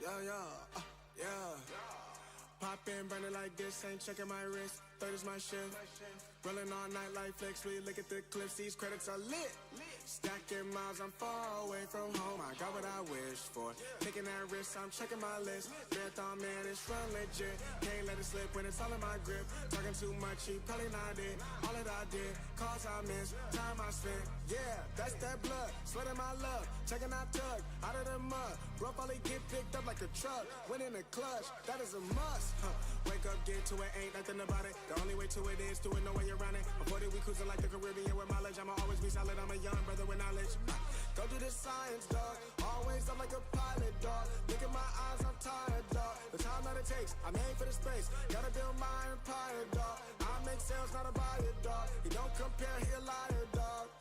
Yeah. Pop in, burning like this, ain't checking my wrist. Third is my shift. Rolling all night like flex, we look at the clips, these credits are lit. Stacking miles, I'm far away from home, I got what I wish for. Taking that risk, I'm checking my list. Marathon man, it's run legit. Can't let it slip when it's all in my grip. Talking too much, he probably not it. All that I did, calls I missed, time I spent. Yeah, that's that blood, sweating my love. Checking out tug, out of the mud. Bro, probably get picked up like a truck. Went in the clutch, that is a must. Wake up, get to it, ain't nothing about it. The only way to it is to it, no way around it. Before that we cruising like the Caribbean with mileage. I'ma always be solid, I'm a young brother with knowledge. Go do the science, dog. Always up like a pilot, dog. Look at my eyes, I'm tired, dog. The time that it takes, I made for the space. Gotta build my empire, dog. I make sales, not a buyer, dog. He don't compare, he a liar, dog.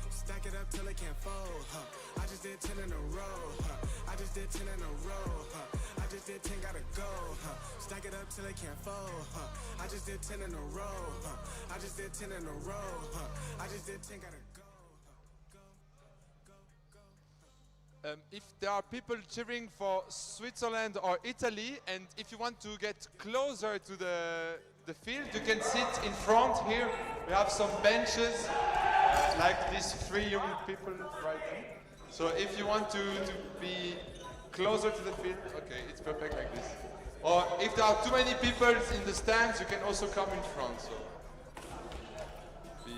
Stack it up till it can't fold, I just did 10 in a row, I just did 10 in a row, I just did 10, gotta go, Stack it up till it can't fold, I just did 10 in a row, I just did 10 in a row, I just did 10, gotta go. If there are people cheering for Switzerland or Italy, and if you want to get closer to the field, you can sit in front here. We have some benches, like these three young people right there. So if you want to be closer to the field, okay, it's perfect like this. Or if there are too many people in the stands, you can also come in front. So be,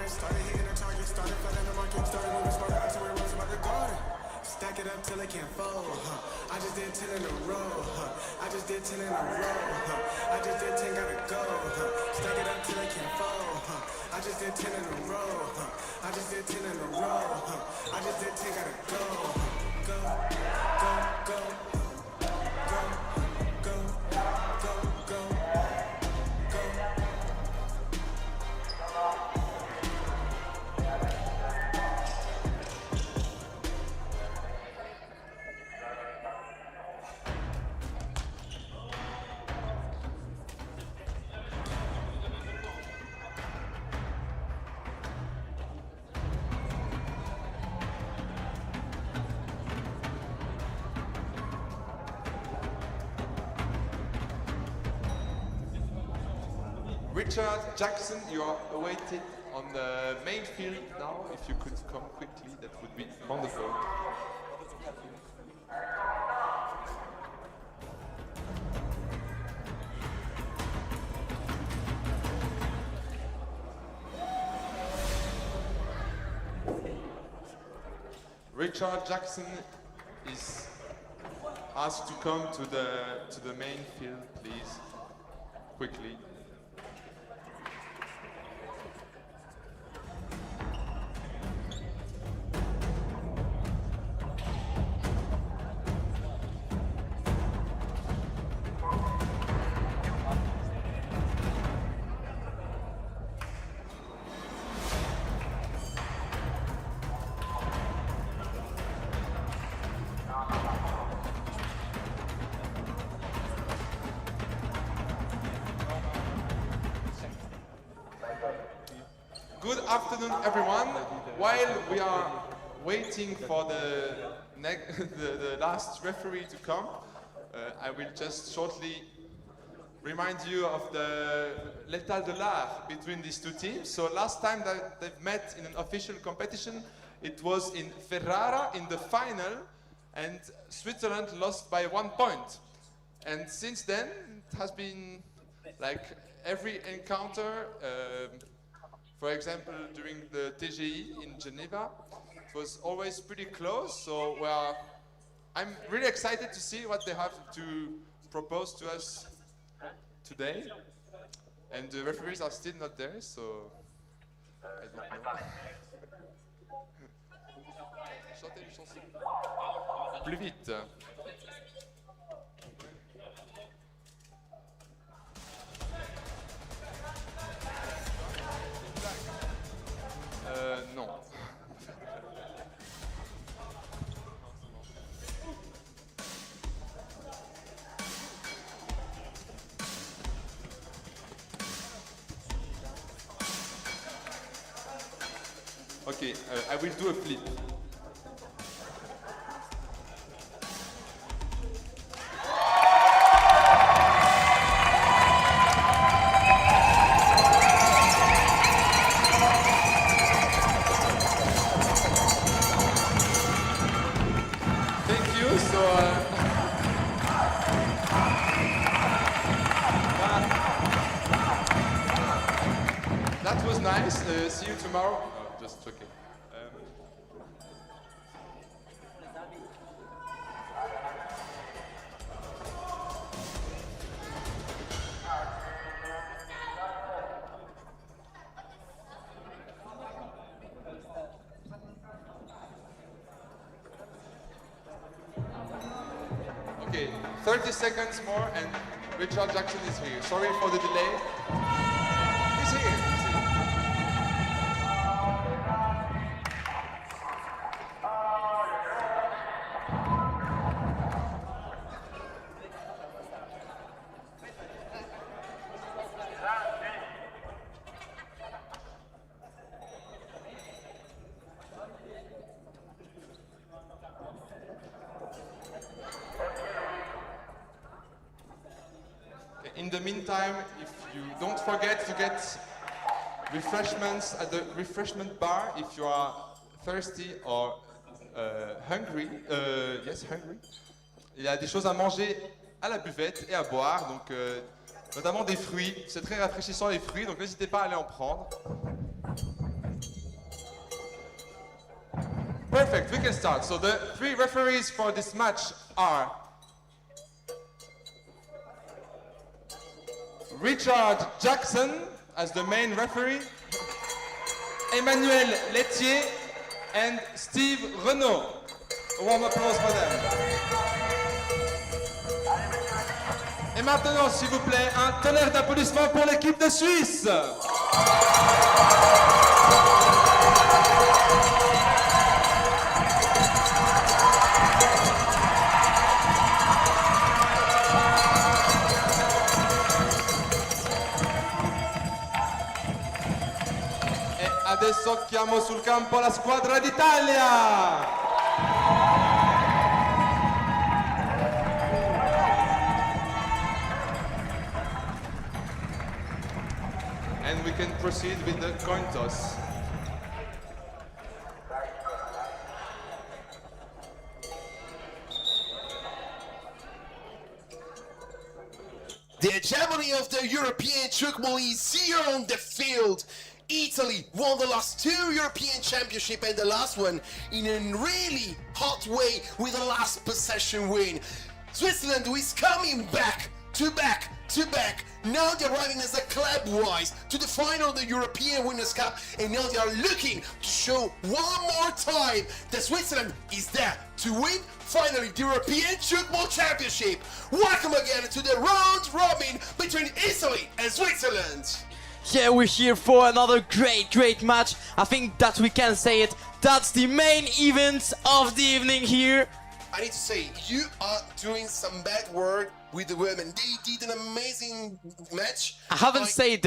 Started hitting the target, started flooding the market, started moving smarter until we rose above the garden. Stack it up till it can't fold, I just did 10 in a row, I just did 10 in a row, I just did 10, gotta go. Stack it up till it can't fold, I just did 10 in a row, I just did 10 in a row, I just did 10, gotta go. Go, go, go, go, go, go, go. Richard Jackson, you are awaited on the main field now. If you could come quickly, that would be wonderful. Richard Jackson is asked to come to the main field, please, quickly. Good afternoon, everyone. While we are waiting for the last referee to come, I will just shortly remind you of the l'état de l'art between these two teams. So last time that they've met in an official competition, it was in Ferrara in the final, and Switzerland lost by 1 point. And since then, it has been like every encounter. For example, during the TGI in Geneva, it was always pretty close. So I'm really excited to see what they have to propose to us today. And the referees are still not there, so I don't know. Chantez une chanson. Plus vite. Okay, I will do a flip. Thank you. So. That was nice. See you tomorrow. Oh, just joking. Okay, 30 seconds more and Richard Jackson is here. Sorry for the delay. He's here. In the meantime, if you don't forget to get refreshments at the refreshment bar if you are thirsty or hungry. Yes, hungry. Il y a des choses à manger à la buvette et à boire, donc notamment des fruits. C'est très rafraîchissant les fruits, donc n'hésitez pas à aller en prendre. Perfect, we can start. So the 3 referees for this match are Richard Jackson as the main referee, Emmanuel Laitier and Steve Renaud. A warm applause for them. Et maintenant, s'il vous plaît, un tonnerre d'applaudissements pour l'équipe de Suisse. Adesso chiamo sul campo la squadra d'Italia! And we can proceed with the coin toss. The hegemony of the European Tchoukball is here on the field. Italy won the last 2 European Championships and the last one in a really hot way with a last possession win. Switzerland is coming back to back. Now they're arriving as a club-wise to the final of the European Winners' Cup, and now they are looking to show one more time that Switzerland is there to win finally the European Tchoukball Championship. Welcome again to the round robin between Italy and Switzerland. Yeah, we're here for another great match. I think that we can say it. That's the main event of the evening here. I need to say, you are doing some bad work with the women. They did an amazing match. I haven't said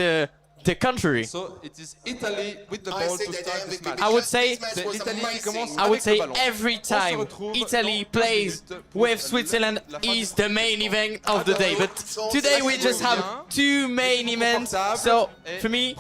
the contrary. So it is Italy with the ball to start this match. I would say Italy every time Italy plays with Switzerland is the main event of the day. But today we just have 2 main events. So for me,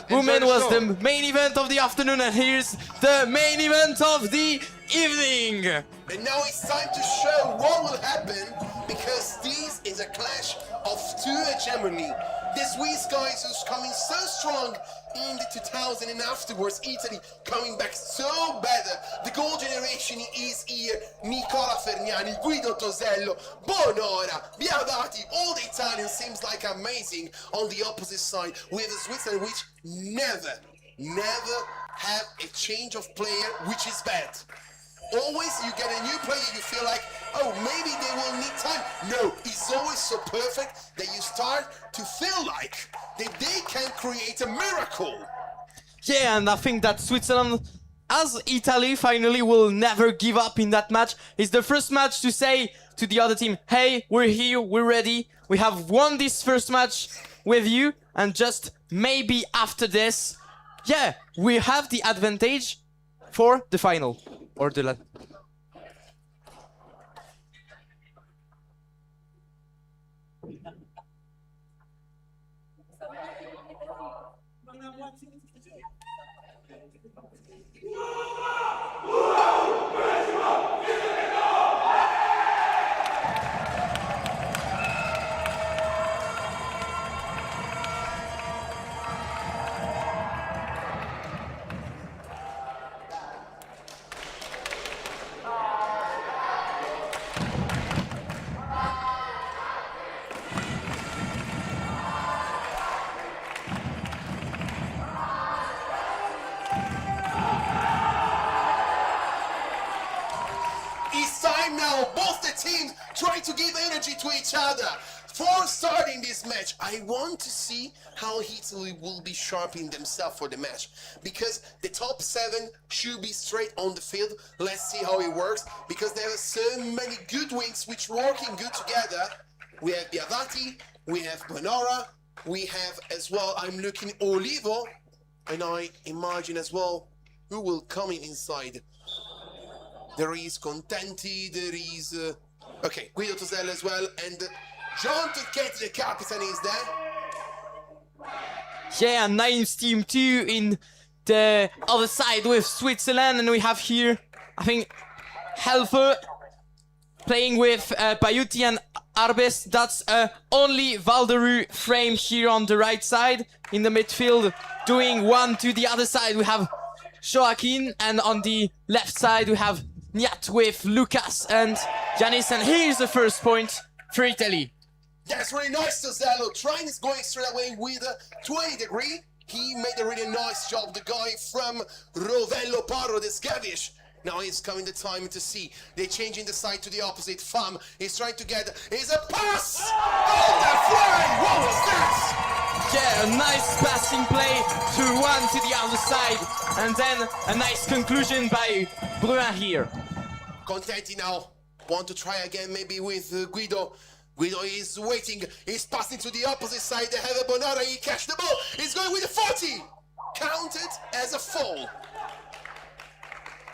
women was the main event of the afternoon, and here's the main event of the evening. And now it's time to show what will happen, because this is a clash of 2 hegemony. The Swiss guys who's coming so strong in the 2000 and afterwards, Italy coming back so better. The gold generation is here. Nicola Ferniani, Guido Tosello, Bonora, Biadati, all the Italians seems like amazing. On the opposite side, we have Switzerland which never have a change of player, which is bad. Always you get a new player, you feel like, oh, maybe they will need time. No, it's always so perfect that you start to feel like that they can create a miracle. Yeah, and I think that Switzerland, as Italy, finally will never give up in that match. It's the first match to say to the other team, hey, we're here, we're ready. We have won this first match with you, and just maybe after this, yeah, we have the advantage for the final. Or the It's time now, both the teams try to give energy to each other. For starting this match, I want to see how Italy will be sharpening themselves for the match. Because the top 7 should be straight on the field. Let's see how it works. Because there are so many good wings which working good together. We have Biavati, we have Bonora, we have as well, I'm looking Olivo. And I imagine as well who will come in inside. There is Contenti, there is, okay, Guido Tosella as well, and John Turchetti, the captain, is there. Yeah, and Naim's team too in the other side with Switzerland, and we have here, I think, Helfer playing with Paiuti and Arbes. That's only Valderu frame here on the right side in the midfield, doing one to the other side. We have Joaquin, and on the left side we have Niat with Lucas and Yanis, and here's the first point for Italy. That's really nice, Tosello. Train is going straight away with a 20 degree. He made a really nice job, the guy from Rovello Parro de Scavish. Now it's coming the time to see. They're changing the side to the opposite. Fam is trying to get, is a pass! Oh, the fly! What was that? Yeah, a nice passing play to one to the other side, and then a nice conclusion by Bruin here. Contenti now want to try again, maybe with Guido. Guido is waiting, he's passing to the opposite side. They have a Bonara, he catch the ball, he's going with a 40! Counted as a fall.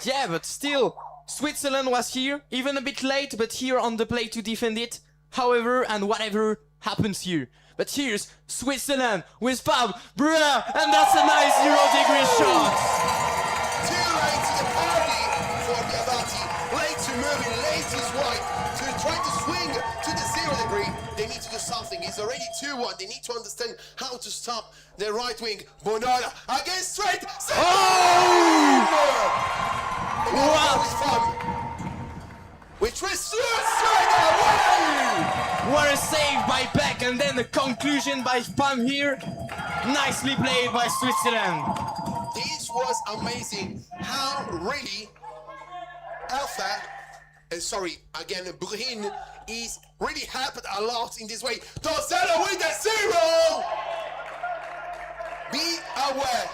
Yeah, but still, Switzerland was here, even a bit late, but here on the play to defend it. However, and whatever happens here. But here's Switzerland with Fab, Bruin, and that's a nice 0-degree shot. Too late to the party for Biavati. Late to moving, late is right. To try to swing to the 0 degree. They need to do something. It's already 2-1. They need to understand how to stop the right wing. Bonara against straight. Oh! Wow! Which was straight away! What a save by Beck, and then the conclusion by Pam here. Nicely played by Switzerland. This was amazing. How really Alpha, Bruin is really helped a lot in this way. Tosella with the 0! Be aware.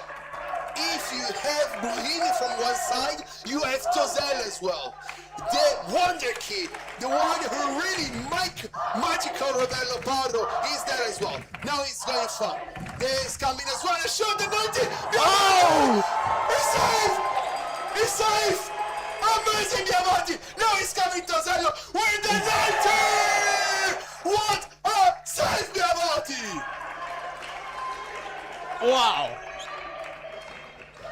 If you have Bruin from one side, you have Tosella as well. The wonder kid, the one who really make magical Rovello Parro is there as well. Now it's going fun. There's coming as well. A shot the 90. Oh! He's safe! He's safe! Amazing Diamante! Now he's coming Tosella with the 90! What a save Diamante! Wow!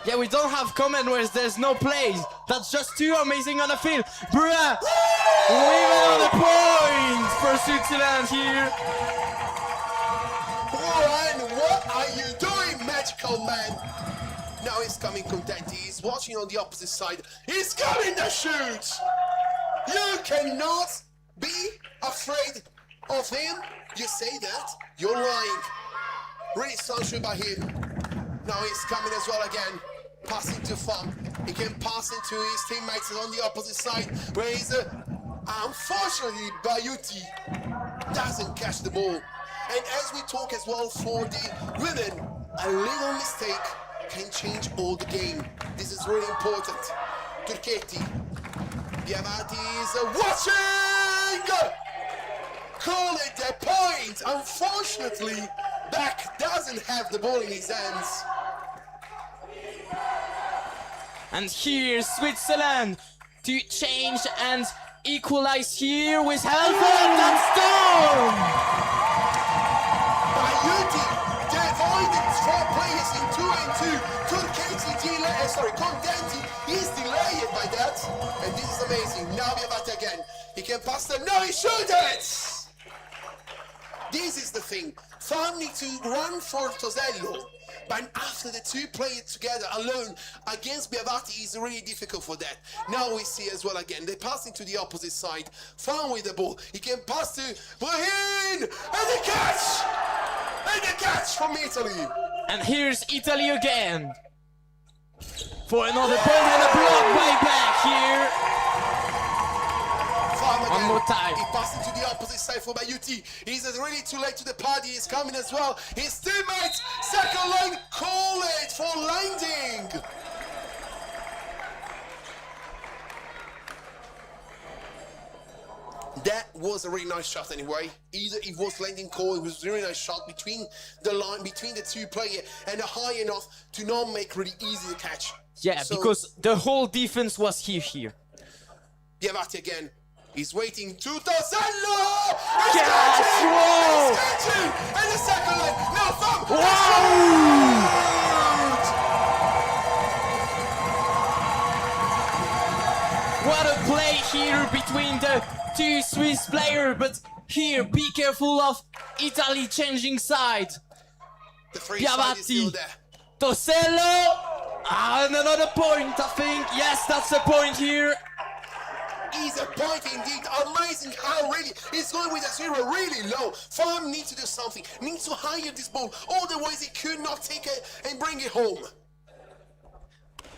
Yeah, we don't have comment where there's no plays. That's just too amazing on the field. Bruin! Even on the point for Switzerland here. Bruin, what are you doing, magical man? Now he's coming Contenti. He's watching on the opposite side. He's coming to shoot! You cannot be afraid of him. You say that, you're lying. Really sunshine by him. Now he's coming as well again. Passing to Fam. He can pass it to his teammates on the opposite side. Where he's unfortunately Bayuti doesn't catch the ball. And as we talk as well for the women, a little mistake can change all the game. This is really important. Turchetti. Biavati is watching! Call it a point! Unfortunately, Beck doesn't have the ball in his hands. And here's Switzerland to change and equalize here with Helford and Storm. Bayuti divided 4 players in 2 and 2. Condenti is delayed by that. And this is amazing. Now we have that again. He can pass them. No, he shoot it! This is the thing. Farm need to run for Tosello. But after the 2 play together alone against Biavati is really difficult for that. Now we see as well again, they pass into the opposite side. Farm with the ball. He can pass to Bohin! And the catch! And the catch from Italy! And here's Italy again. For another point and a block by back here. One more time. He passed into the opposite side for Bayuti. He's really too late to the party. He's coming as well. His teammates, second line, call it for landing. That was a really nice shot anyway. Either it was landing call, it was a really nice shot between the line, between the 2 players, and high enough to not make really easy to catch. Yeah, so, because the whole defense was here. Biavati again. He's waiting to Tosello! Yes! Whoa! He's catching! And the second line! No, thumb! What a play here between the 2 Swiss players, but here, be careful of Italy changing side. The free side is still there. Tosello! And another point, I think. Yes, that's a point here. Is a point indeed. Amazing how really he's going with a 0 really low. Farm needs to do something, needs to hire this ball, otherwise he could not take it and bring it home.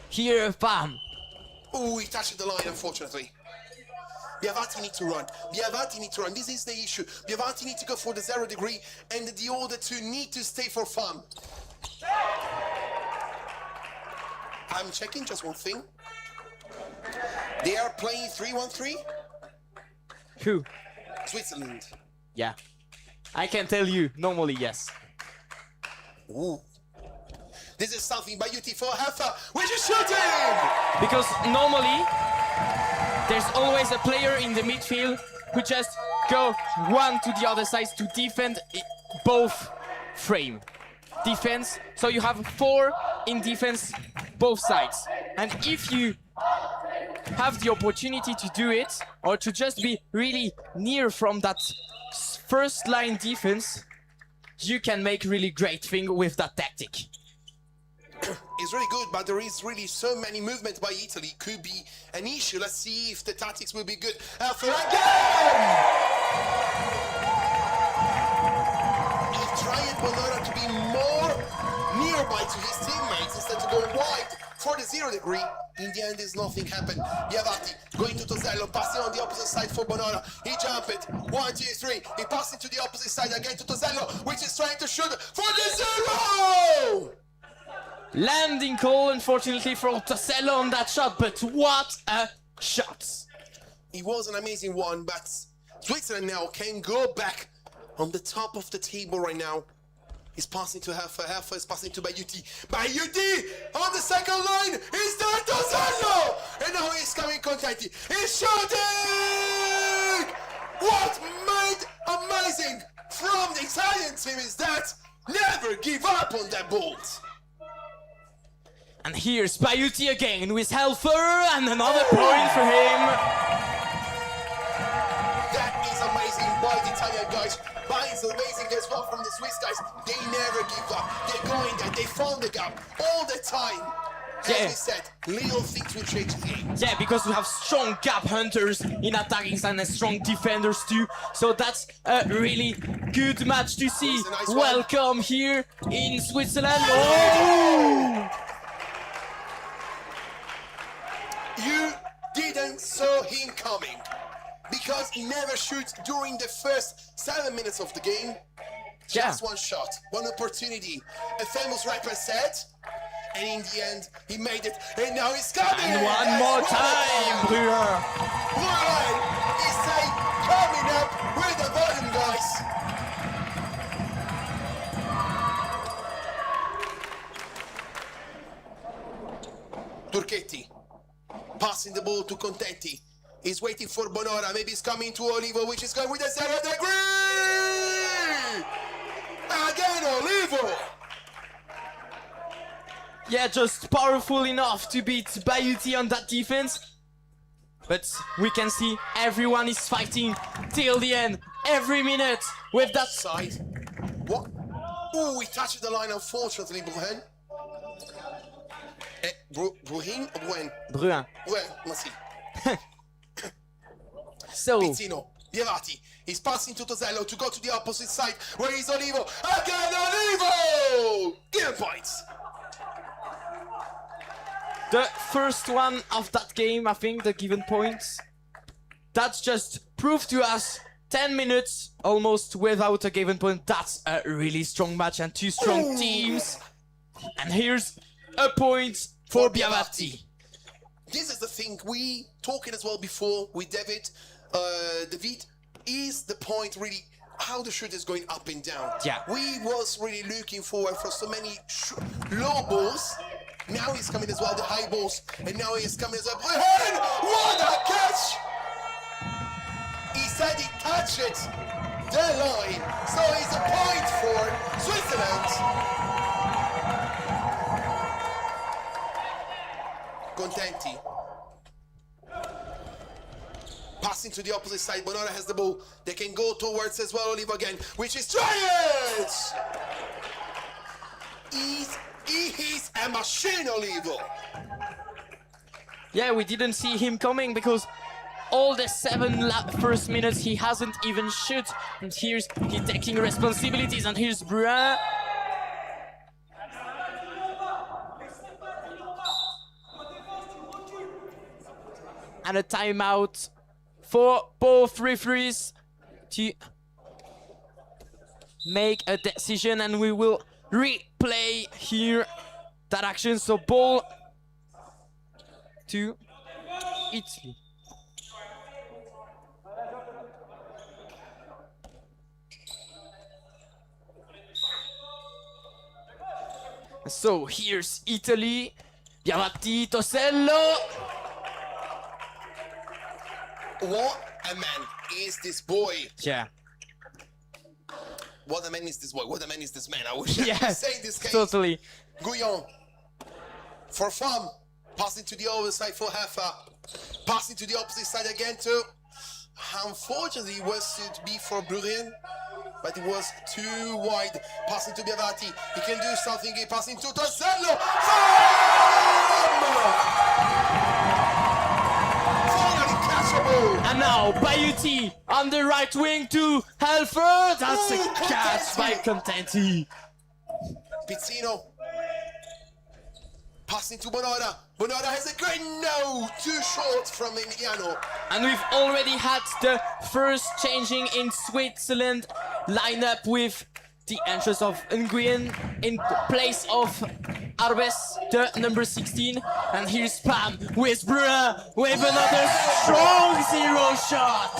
Here, Farm. Oh, he touched the line, unfortunately. Biavati need to run. Biavati need to run. This is the issue. Biavati need to go for the 0 degree, and the other 2 need to stay for Farm. I'm checking just one thing. They are playing 3-1-3. Who? Switzerland. Yeah. I can tell you, normally, yes. Ooh. This is something Bayuti for Hafa, which is shooting! Because normally, there's always a player in the midfield who just go one to the other side to defend both frame. Defense, so you have 4 in defense, both sides. And if you have the opportunity to do it, or to just be really near from that first line defense, you can make really great thing with that tactic. It's really good, but there is really so many movements by Italy. Could be an issue. Let's see if the tactics will be good. For again! He tried Bonora to be more nearby to his teammates instead of going wide for the 0 degree. In the end, there's nothing happened. Biavati going to Tosello, passing on the opposite side for Bonora. He jumped it. 1, 2, 3. He passed it to the opposite side again to Tosello, which is trying to shoot for the 0! Landing call, unfortunately, for Tosello on that shot, but what a shot! It was an amazing one, but Switzerland now can go back on the top of the table right now. He's passing to Helfer, Helfer is passing to Bayuti. Bayuti on the second line, he's there, Tosello! And now he's coming Contenti. He's shooting! What made amazing from the Italian team is that never give up on that ball. And here's Bayuti again with Helfer, and another point for him. That is amazing by the Italian guys. But it's amazing as well from the Swiss guys. They never give up. They're going there. They found the gap all the time. As we said, little things will change the game. Yeah, because we have strong gap hunters in attacking side and strong defenders too. So that's a really good match to see. Nice Welcome here in Switzerland. Oh! You didn't saw him coming because he never shoots during the first 7 minutes of the game. Just one shot, one opportunity. A famous rapper said, and in the end, he made it. And now he's coming. And one more time, Breuer. Breuer is saying, coming up with the volume, guys. Turchetti. Passing the ball to Contenti. He's waiting for Bonora. Maybe he's coming to Olivo, which is going with a 0 degree! Again, Olivo! Yeah, just powerful enough to beat Bayuti on that defense. But we can see everyone is fighting till the end, every minute, with that side. What? Oh, he touched the line, unfortunately, Bruhen. Bruhin or Bruhen? Bruin. Bruhen, merci. So, Pizzino, Biavati, he's passing to Tosello to go to the opposite side. Where is Olivo? Again, Olivo! Give him points. the first one of that game, I think, the given points. That's just proved to us 10 minutes almost without a given point. That's a really strong match and two strong teams. And here's a point for Biavati. This is the thing we talking as well before with David. David is the point really how the shoot is going up and down. Yeah. We was really looking forward for so many low balls. Now he's coming as well, the high balls, and now he's coming as well. What a catch! He said he touched it, the line. So it's a point for Switzerland. Contenti. Passing to the opposite side, Bonora has the ball. They can go towards as well, Olivo again, which is Giants! He's a machine, Olivo. Yeah, we didn't see him coming because all the first minutes he hasn't even shoot. And here's he taking responsibilities, and here's Bruin. And a timeout for both referees to make a decision, and we will replay here that action. So ball to Italy. So here's Italy, Biavati, Tosello. What a man is this boy? Yeah. What a man is this boy? What a man is this man? I wish I Yeah, could say this case. totally. Guyon for fun, passing to the other side for Heffa, passing to the opposite side again too. Unfortunately, it was to be for Brurin, but it was too wide. Passing to Biavati, he can do something. He passing to Tosello. And now Bayuti on the right wing to Helfer. That's a catch by Contenti. Pizzino passing to Bonora. Bonora has a great no, too short from Emiliano. And we've already had the first changing in Switzerland lineup with the entrance of Nguyen in place of Arbes, the number 16. And here's Pam with Bruin with another strong zero shot.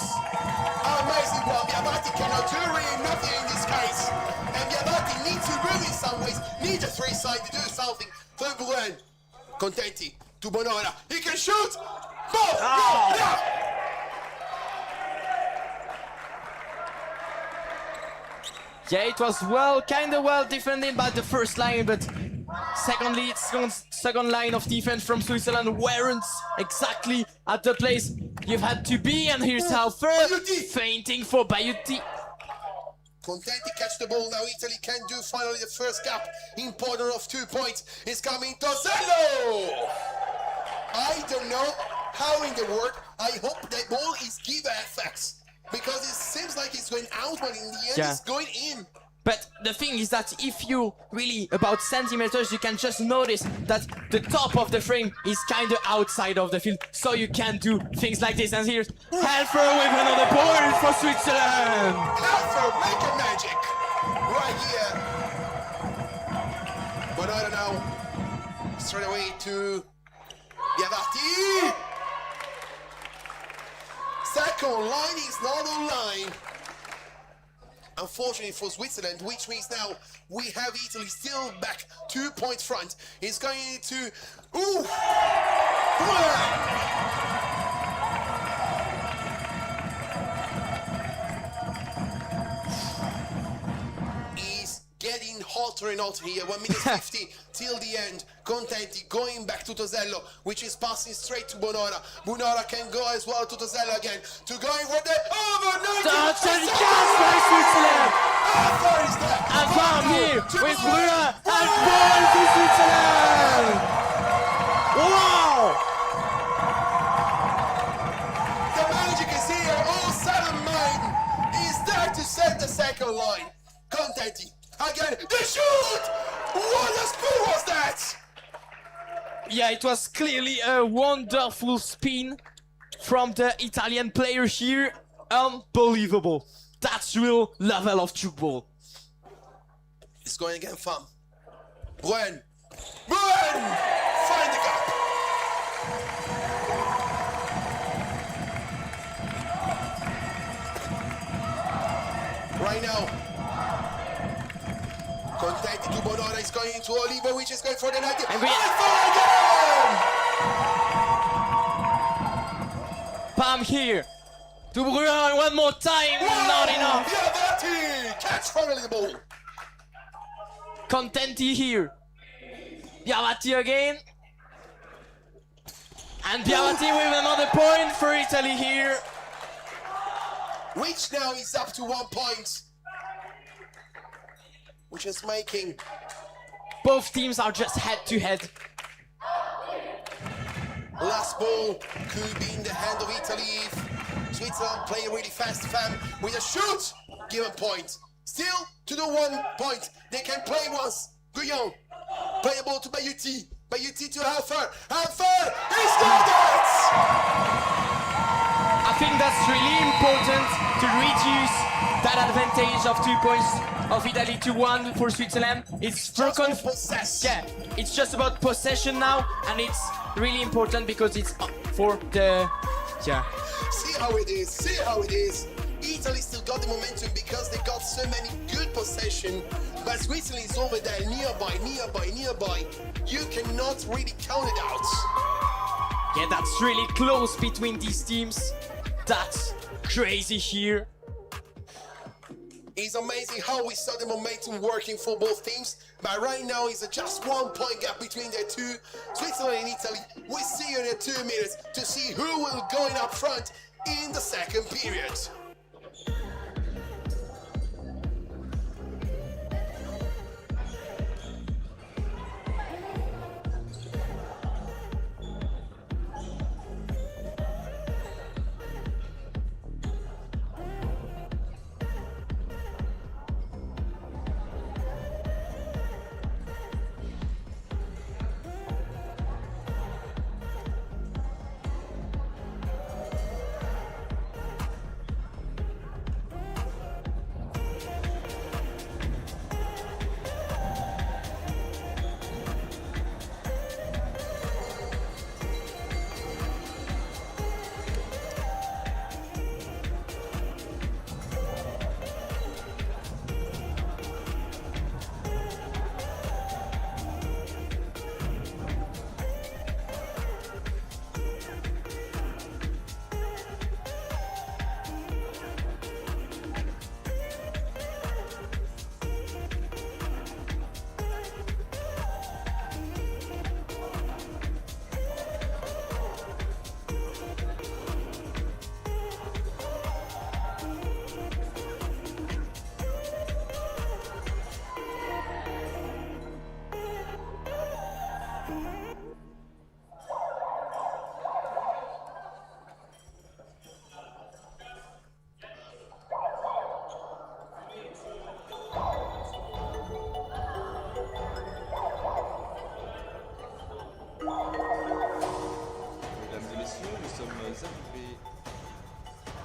Amazing one. Biavati cannot do really nothing in this case. And Biavati needs to move in some ways, needs a three side to do something. For Bruin, Contenti to Bonora. He can shoot. Ball. Oh. Yeah. Yeah, it was kinda well defended by the first line, but secondly, second line of defense from Switzerland weren't exactly at the place you've had to be. And here's Helfer fainting for Bayuti. Contenti catch the ball. Now Italy can do finally the first gap. Important of 2 points is coming Tosello. I don't know how in the world. I hope that ball is give FX. Because it seems like it's going out, but in the end it's going in. But the thing is that if you really about centimeters, you can just notice that the top of the frame is kind of outside of the field, so you can do things like this. And here's Helfer with another point for Switzerland. Helfer making magic right here. But I don't know. Straight away to Biavati. Second line is not online. unfortunately for Switzerland, which means now we have Italy still back 2 points front. He's going to... Ooh! He's getting hotter and hotter here. 1 minute 50 till the end. Contenti going back to Tosello, which is passing straight to Bonora. Bonora can go as well to Tosello again. To going for the over 90%! That's a chance by Switzerland! And from here with Brüer and goal to Switzerland! Wow! The magic is here. All 7 men is there to set the second line. Contenti again. The shoot! What a spin was that? Yeah, it was clearly a wonderful spin from the Italian player here. Unbelievable. That's real level of tchoukball. It's going again, fam. Bruen! Find the gap! Right now, Contenti to Bonora is going into Oliver, which is going for the 90. And we Pam here. To Brüer one more time. Not enough. Biavati! Catch finally the ball. Contenti here. Biavati again. And Biavati with another point for Italy here. Which now is up to 1 point. Which is making... Both teams are just head to head. Last ball could be in the hand of Italy if Switzerland play really fast, fam, with a shoot, given point. Still to the 1 point. They can play once. Guyon. Play a ball to Bayuti. Bayuti to Halfer. Halfer! He scored it! I think that's really important to reduce that advantage of 2 points of Italy to 1 for Switzerland. It's it's just about possession now, and it's really important because it's for the See how it is. See how it is. Italy still got the momentum because they got so many good possession, but Switzerland is over there nearby. You cannot really count it out. Yeah, that's really close between these teams. That's crazy here. It's amazing how we saw the momentum working for both teams, but right now it's just 1 point gap between the two, Switzerland and Italy. We see you in 2 minutes to see who will go in up front in the second period.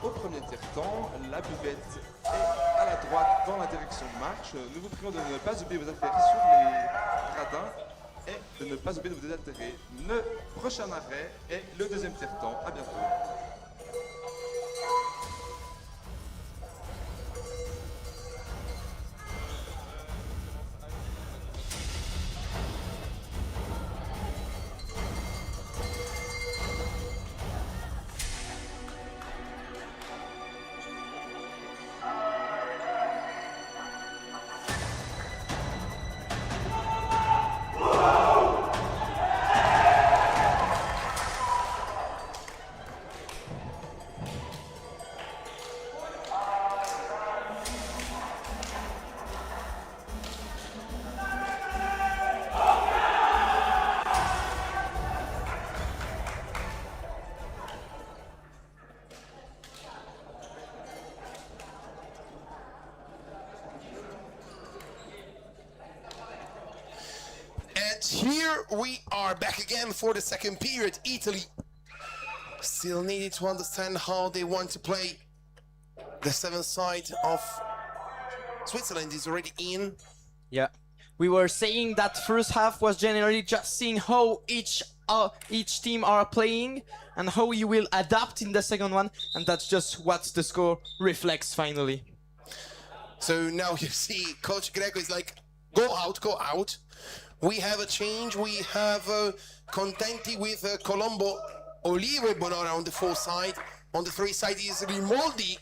Au premier tiers-temps, la buvette est à la droite dans la direction de marche. Nous vous prions de ne pas oublier vos affaires sur les gradins et de ne pas oublier de vous désaltérer. Le prochain arrêt est le deuxième tiers-temps. À bientôt. Here we are back again for the second period. Italy still needed to understand how they want to play. The seventh side of Switzerland is already in. Yeah. We were saying that first half was generally just seeing how each team are playing and how you will adapt in the second one, and that's just what the score reflects finally. So now you see Coach Greco is like, go out, go out. We have a change. We have Contenti with Colombo, Olivo e Bonora on the 4 side. On the 3 side is Rimoldi,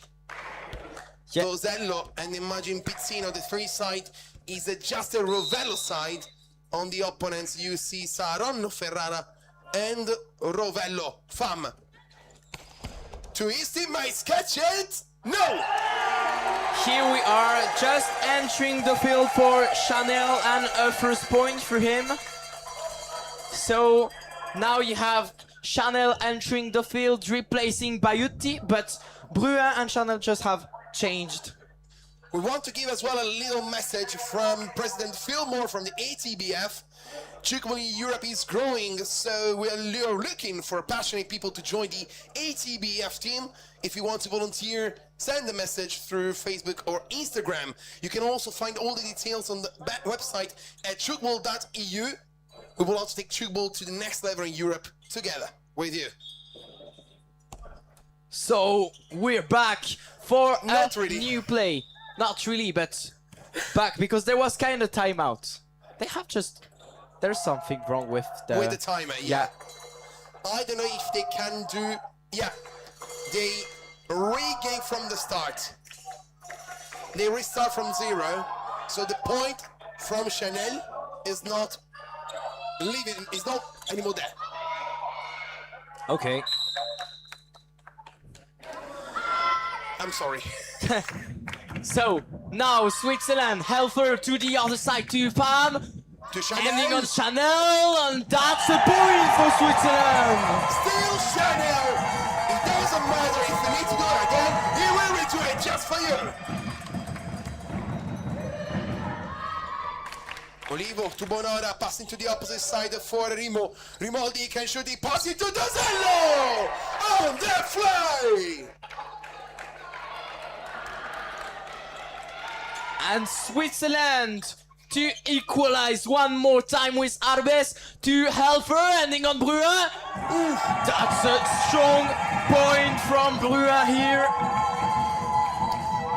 Tosello, and Imagine Pizzino. The 3 side is just a Rovello side. On the opponents you see Saronno, Ferrara, and Rovello, Fam. To his teammates, catch it! No! Here we are just entering the field for Chanel and a first point for him. So now you have Chanel entering the field, replacing Baiuti, but Brua and Chanel just have changed. We want to give as well a little message from President Fillmore from the ETBF. Tchoukball Europe is growing, so we are looking for passionate people to join the ETBF team. If you want to volunteer, send a message through Facebook or Instagram. You can also find all the details on the website at tchoukball.eu. We will also take tchoukball to the next level in Europe together with you. So we're back for Not a really. new play. Not really, but back because there was kind of timeout. They have just... There's something wrong with the timer, yeah. I don't know if they can do... Yeah. They regain from the start. They restart from 0. So the point from Chanel is not leaving, is not anymore there. Okay. I'm sorry. So now Switzerland, Helfer to the other side to Pam. To Chanel. Ending on Chanel, and that's a point for Switzerland. Still Chanel. It doesn't matter if you need to do it again. He will redo it just for you. Olivo to Bonora, passing to the opposite side for Rimo. Rimoldi can shoot it, passing to Dozello! On the fly! And Switzerland to equalize one more time with Arbes to Helfer, ending on Brua. Ooh, that's a strong point from Brua here.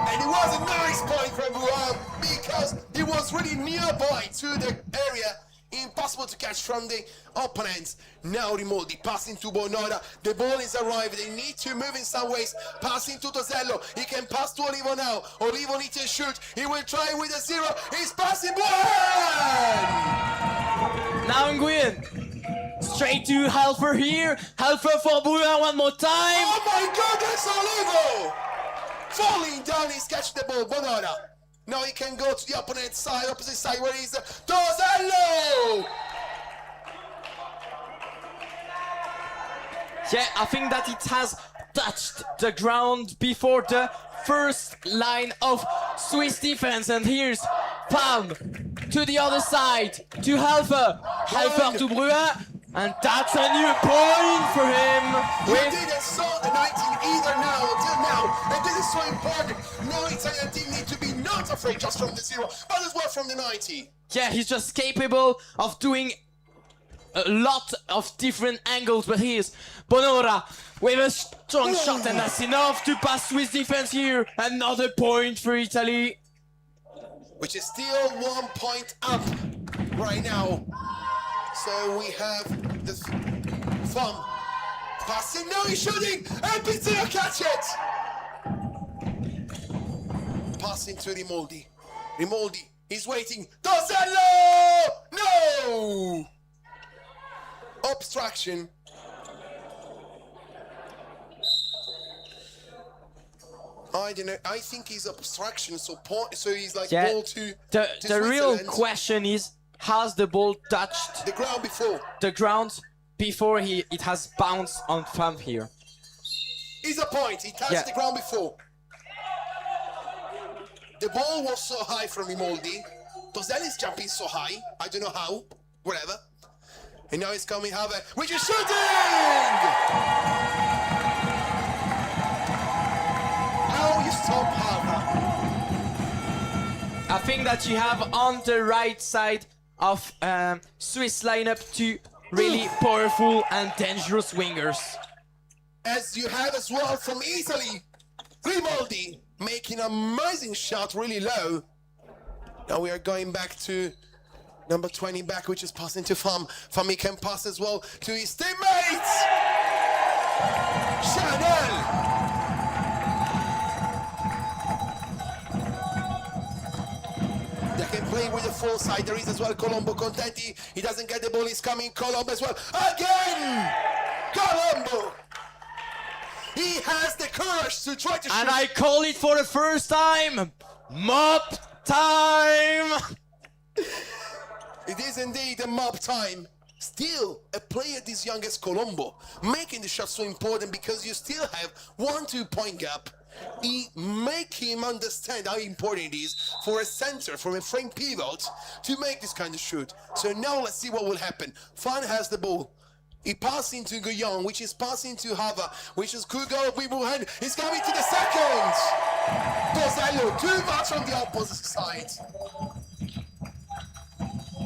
And it was a nice point from Brua because he was really nearby to the area, impossible to catch from the opponents. Now Rimoldi passing to Bonora. The ball is arrived. They need to move in some ways. Passing to Tosello. He can pass to Olivo now. Olivo needs to shoot. He will try with a 0. He's passing. Now Nguyen. Straight to Helfer here. Helfer for Brua one more time. Oh my goodness, Olivo! Falling down, he's catching the ball. Bonora. Now he can go to the opponent's side, opposite side, where is Tosello! Yeah, I think that it has touched the ground before the first line of Swiss defense. And here's Palm to the other side, to Helfer. Helfer to Brua. And that's a new point for him. We didn't saw the 19 either now, until now. And this is so important. No Italian team need to be not afraid just from the 0, but as well from the 90. Yeah, he's just capable of doing a lot of different angles, but here's Bonora with a strong shot, and that's enough to pass Swiss defense here. Another point for Italy. Which is still 1 point up right now. So we have the thumb passing, now he's shooting, and Pizzino catch it! Passing to Rimoldi. Rimoldi, he's waiting. Tosello! No! Obstruction. I don't know. I think he's obstruction, so he's like Yeah, ball to the real Switzerland. question is, has the ball touched The ground before. the ground before it has bounced on Fam here? Is a point. He touched the ground before. The ball was so high from Rimoldi. Tosello is jumping so high. I don't know how, whatever. And now it's coming Haver, which is shooting! How you stop Haver? I think that you have on the right side of Swiss lineup two really powerful and dangerous wingers. As you have as well from Italy, Grimaldi making an amazing shot really low. Now we are going back to number 20 back, which is passing to Fam. Fam, he can pass as well to his teammates. Chanel. They can play with the full side. There is as well Colombo Contenti. He doesn't get the ball. He's coming. Colombo as well. Again! Colombo! He has the courage to try to shoot. And I call it for the first time. Mop time! It is indeed a mob time. Still, a player this young as Colombo, making the shot so important because you still have 1-2 point gap. He make him understand how important it is for a center, for a frame pivot, to make this kind of shoot. So now let's see what will happen. Fan has the ball. He passing to Guyon, which is passing to Hava, which is could go with hand. He's coming to the second. Tosello, too much on the opposite side.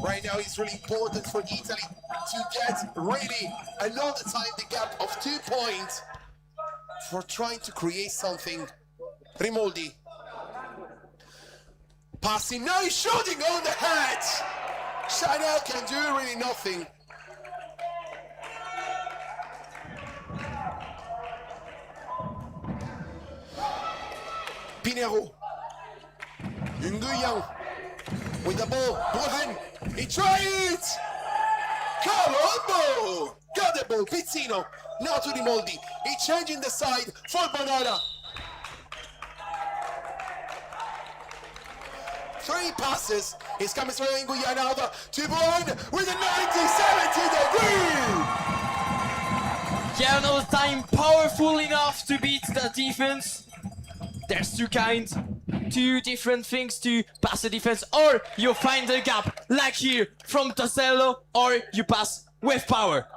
Right now, it's really important for Italy to get really another time the gap of 2 points for trying to create something. Rimoldi. Passing, now he's shooting on the head. Chanel can do really nothing. Pinero. Nguyen with the ball. Burhan. He tried! Colombo! Got the ball. Pizzino. Now to Rimoldi. He changing the side for Banana. 3 passes. He's coming through Nguyen over to Burhan with a 90-70 degree! Yeah, another time powerful enough to beat the defense. There's two different things to pass the defense, or you find the gap, like here from Tosello, or you pass with power.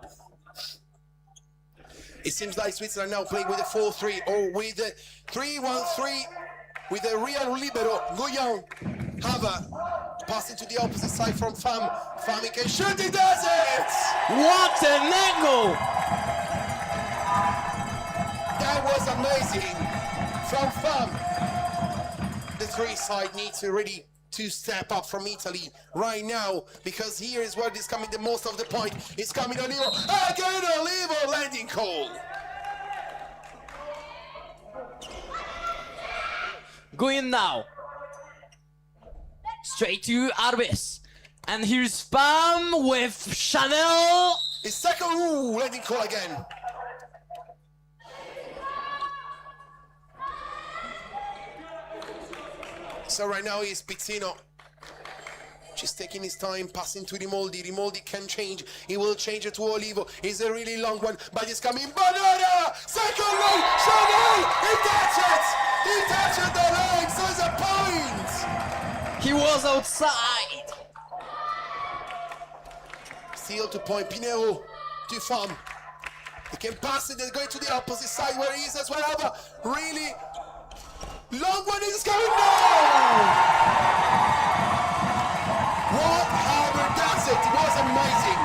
It seems like Switzerland now playing with a 4-3 or with a 3-1-3 with a real libero. Guyon, Hava, passing to the opposite side from Fam. Fam, he can shoot, he does it! What an angle! That was amazing from Fam. The 3 side needs to really to step up from Italy right now, because here is where it's coming the most of the point. It's coming Olivo. Again, Olivo landing call. Going now. Straight to Arbis. And here's Spam with Chanel. His second landing call again. So right now is Pizzino. Just taking his time, passing to Rimoldi. Rimoldi can change. He will change it to Olivo. It's a really long one, but it's coming. Banana! Second line! Chanel! He touched it! He touched the line, so it's a point! He was outside. Still to point. Pinero to Fam. He can pass it and go to the opposite side where he is as well. Have a really long one is coming down! What Harbour does it was amazing.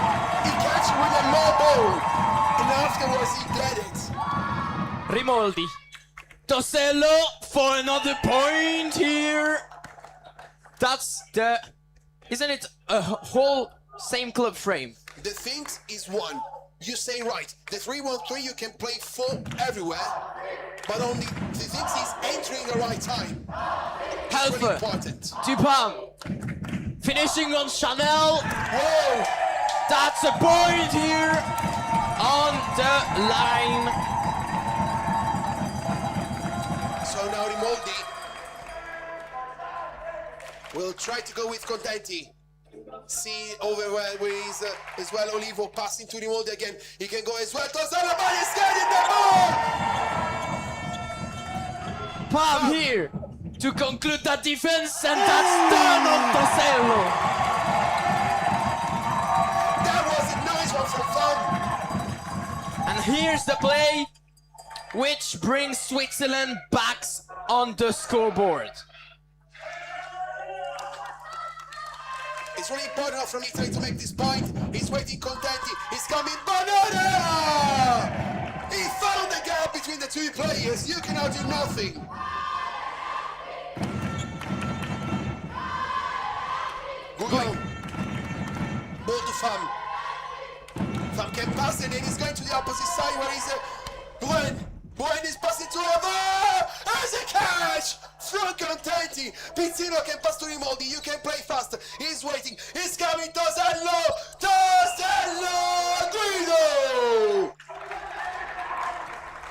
He catches with a low ball, and afterwards he did it. Rimoldi. Tosello for another point here. That's the... Isn't it a whole same club frame? The thing is one. You say right. The 3-1-3 you can play 4 everywhere, but only the thing is entering the right time. Helfer. Really important. Dupin. Finishing on Chanel. Whoa! That's a point here on the line. So now Rimoldi will try to go with Contenti. See over where he is as well. Olivo passing to Rimoldi again. He can go as well. Tosello, but he's getting the ball! Pam here to conclude that defense, and that's done on Tosello. here's the play which brings Switzerland back on the scoreboard. It's really important from Italy to make this point. He's waiting Contenti. He's coming. Banana! He found the gap between the two players. You cannot do nothing. Good goal. Ball to Fam. Fam can pass it and he's going to the opposite side where he's Buen. Buen is passing to Ava. There's a catch from Contenti. Pizzino can pass to Rimoldi. You can play faster. He's waiting. He's coming. Tosello. Guido.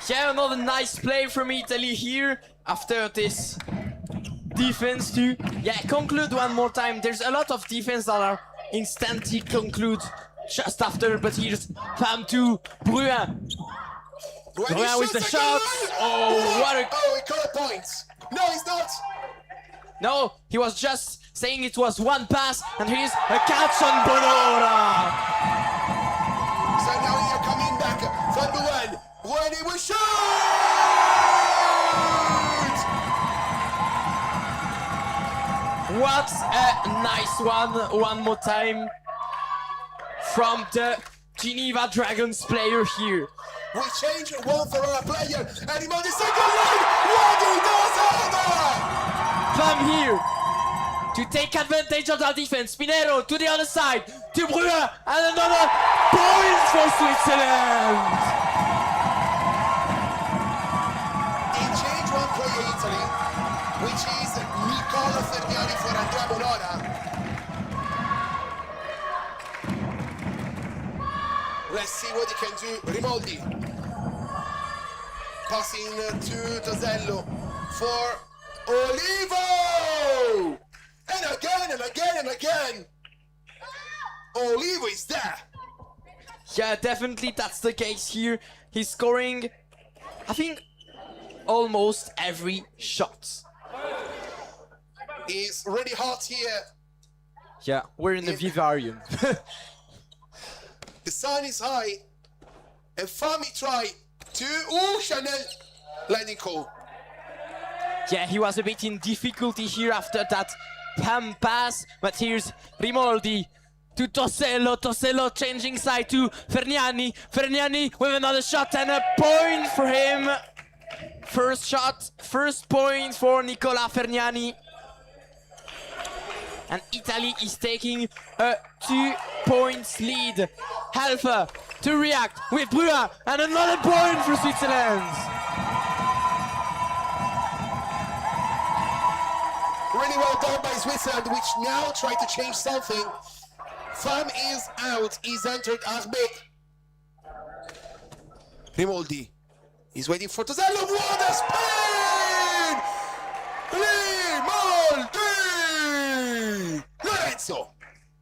Yeah, another nice play from Italy here after this defense too. Yeah, conclude one more time. There's a lot of defense that are instantly conclude just after, but here's Fam to Bruin. Bruin with the shot. Oh, what a... Oh, he got points. No, he's not. No, he was just saying it was one pass, and here's a catch on Bonora. So now you're coming back from Bruin. Bruin, he will shoot! What a nice one more time from the Geneva Dragons player here. We change one for our player, and he on the second line. What he does over! Fam here to take advantage of that defense. Pinero to the other side to Bruin, and another point for Switzerland. He changed one player Italy, which is Nicola Ferniani for Andrea Bonora. Let's see what he can do. Rimoldi. Passing to Tosello for Olivo! And again and again and again. Olivo is there. Yeah, definitely that's the case here. He's scoring, I think, almost every shot. It's really hot here. Yeah, we're in the vivarium. The sun is high. And Fami tried to... Ooh, Chanel landing call. Yeah, he was a bit in difficulty here after that Pam pass. But here's Rimoldi to Tosello. Tosello changing side to Ferniani. Ferniani with another shot and a point for him. First shot, first point for Nicola Ferniani. And Italy is taking a 2 points lead. Halfa to react with Bruin and another point for Switzerland. Really well done by Switzerland, which now try to change something. Fam is out, he's entered Arbet. Rimoldi. He's waiting for Tosello. What a spin! Rimoldi! Lorenzo.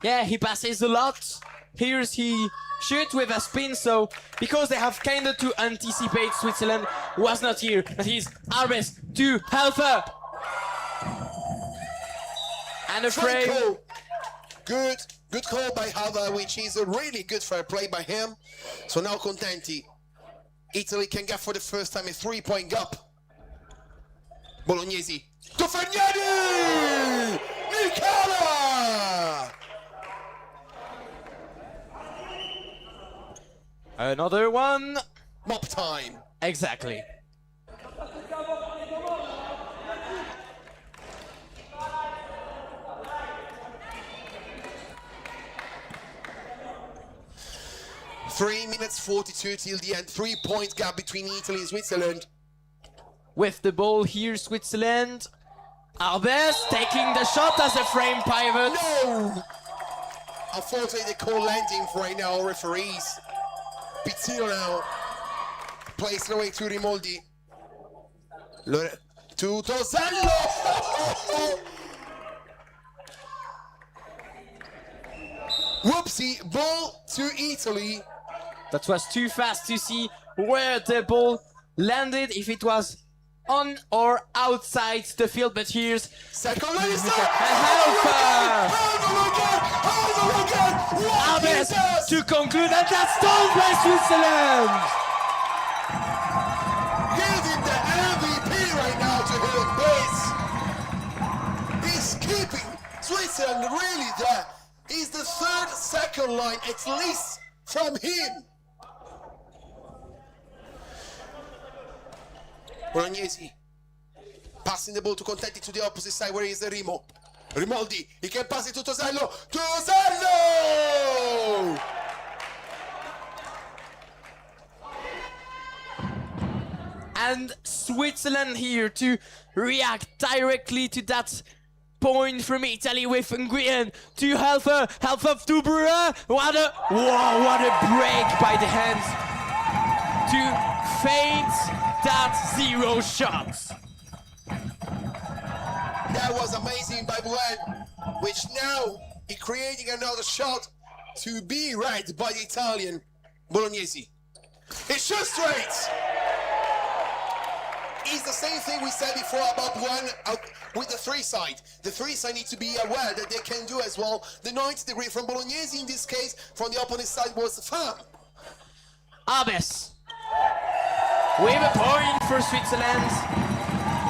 Yeah, he passes a lot. Here's he shoot with a spin, so because they have kinda to anticipate, Switzerland was not here. But he's Arbes to Halfa. And a frame. Good call by Halfa, which is a really good fair play by him. So now Contenti. Italy can get for the first time a 3-point gap. Bolognesi to Ferniani! Nicola! Another one. Mop time. Exactly. Three minutes 42 till the end. 3-point gap between Italy and Switzerland. With the ball here, Switzerland. Arbes taking the shot as a frame pivot. No! Unfortunately, they call landing for right now, referees. Pizzino now plays it away to Rimoldi. To Tosello! Whoopsie, ball to Italy. That was too fast to see where the ball landed, if it was on or outside the field, but here's Second line is Arbes to conclude, and that's done by Switzerland! Switzerland really there? Is the third second line at least from him? Bolognesi passing the ball to Contenti to the opposite side. Where is the Rimo? Rimoldi, he can pass it to Tosello. Tosello! And Switzerland here to react directly to that point from Italy with Nguyen to Helfer to Brewer. What a break by the hands to feint that 0 shot. That was amazing by Buen, which now is creating another shot to be right by the Italian Bolognesi. It shoots straight. It's the same thing we said before about Buen with the three side. The three side need to be aware that they can do as well. The 90 degree from Bolognesi in this case, from the opponent side was Fam. Abes with a point for Switzerland,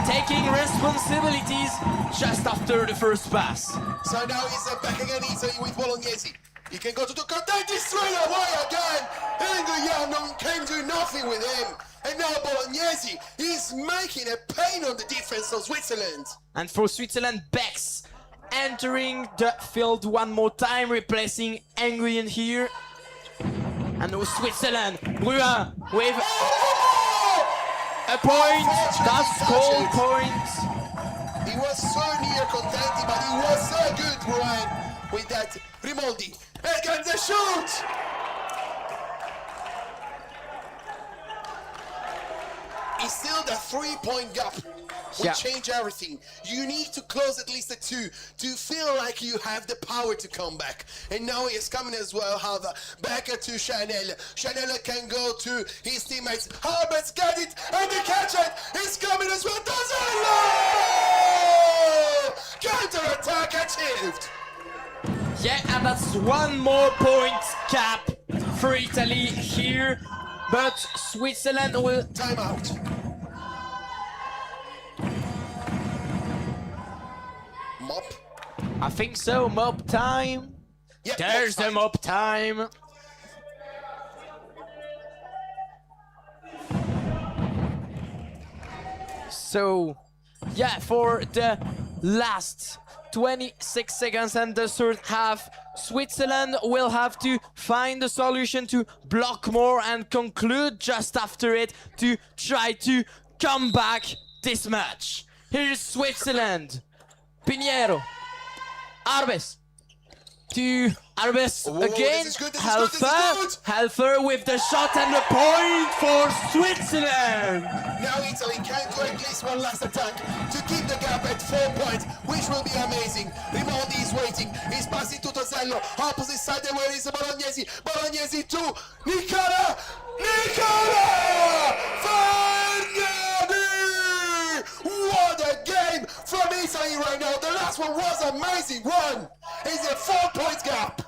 taking responsibilities just after the first pass. So now he's back again Italy with Bolognesi. He can go to the Contenti straight away again. Nguyen can do nothing with him. And now Bolognesi is making a pain on the defense of Switzerland. And for Switzerland, Bex entering the field one more time, replacing Nguyen here. And now Switzerland, Brewer with a point, that's goal point. He was so near Contenti, but he was so good, Brian, with that Rimoldi. Again the shoot! It's still the 3-point gap will change everything. You need to close at least the 2 to feel like you have the power to come back. And now he is coming as well, Hava. Back to Chanel. Chanel can go to his teammates. Harbert's got it, and the catch it. He's coming as well. Tosello! Counter-attack achieved. Yeah, and that's one more point cap for Italy here. But Switzerland will... Time out. Mop. I think so, mop time. Yep, There's the mop time. So, yeah, for the last 26 seconds and the third half, Switzerland will have to find a solution to block more and conclude just after it to try to come back this match. Here's Switzerland. Pinheiro. Arbes. To Arbes again. This is good. Helfer with the shot and the point for Switzerland. Now Italy can do at least one last attack to keep the gap at 4 points, which will be amazing. Rimaldi is waiting. He's passing to Tosello. Opposite side, where is Bolognesi? Bolognesi to Nicola! Fergnani! What a game from Italy right now. The last one was amazing. It's a 4 point gap.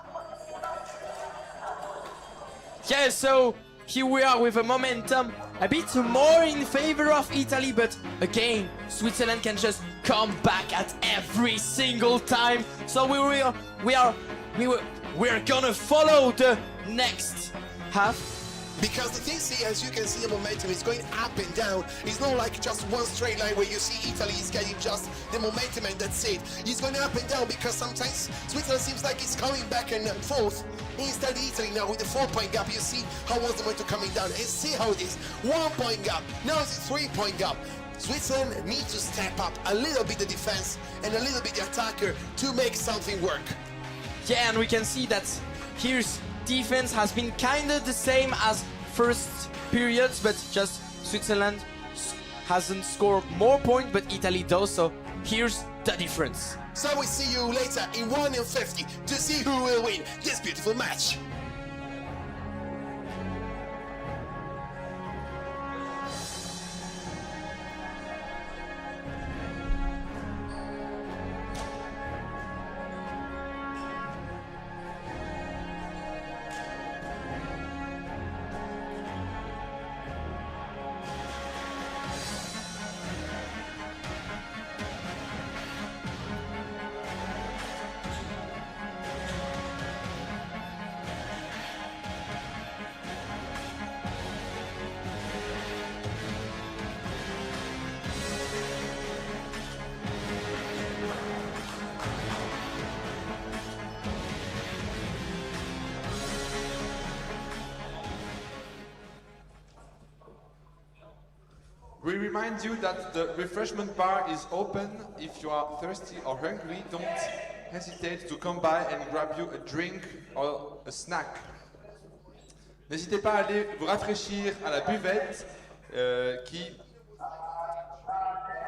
Yeah, so here we are with a momentum a bit more in favor of Italy, but again, Switzerland can just come back at every single time. So we're gonna follow the next half. Because the thing, see, as you can see, the momentum is going up and down. It's not like just one straight line where you see Italy is getting just the momentum and that's it. It's going up and down because sometimes Switzerland seems like it's coming back and forth. Instead, Italy now with the 4 point gap, you see how was the momentum coming down. And see how it is. 1 point gap. Now it's a 3 point gap. Switzerland needs to step up a little bit the defense and a little bit the attacker to make something work. Yeah, and we can see that here's defense has been kind of the same as first periods, but just Switzerland hasn't scored more points, but Italy does, so here's the difference. So we see you later in 1:50 to see who will win this beautiful match. We remind you that the refreshment bar is open. If you are thirsty or hungry, don't hesitate to come by and grab you a drink or a snack. N'hésitez pas à aller vous rafraîchir à la buvette qui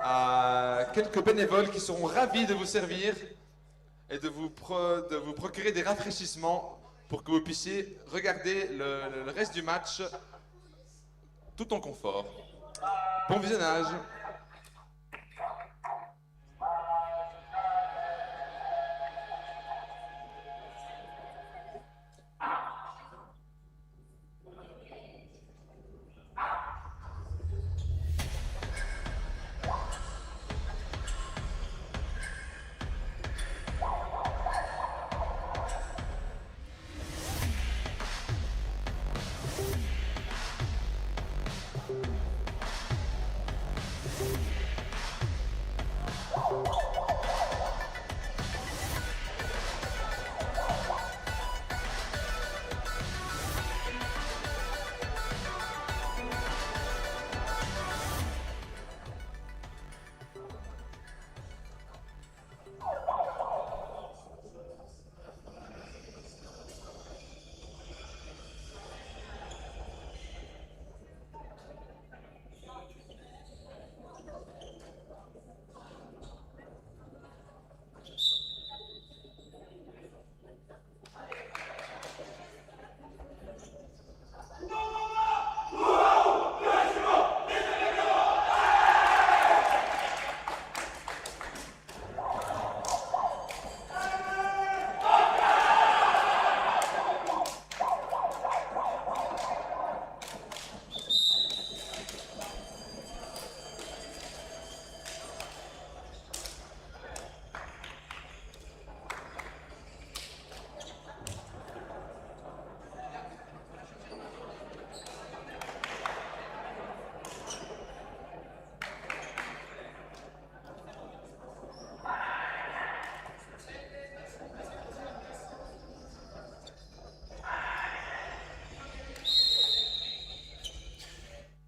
a quelques bénévoles qui seront ravis de vous servir et de vous procurer des rafraîchissements pour que vous puissiez regarder le reste du match tout en confort. Bon visionnage.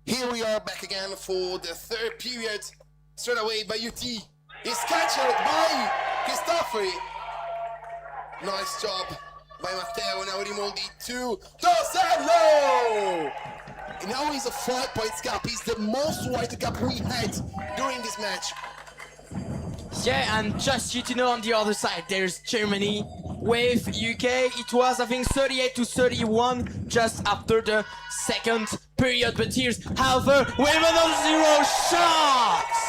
Here we are back again for the third period. Straight away, Bayuti is captured by Cristofori. Nice job by Matteo. Now Rimoldi to Tosello. Now he's a 5 points gap. He's the most wide gap we had during this match. Yeah, and just you to know, on the other side there's Germany with UK. It was, I think, 38-31 just after the second period, but here's Halver with another 0 shots!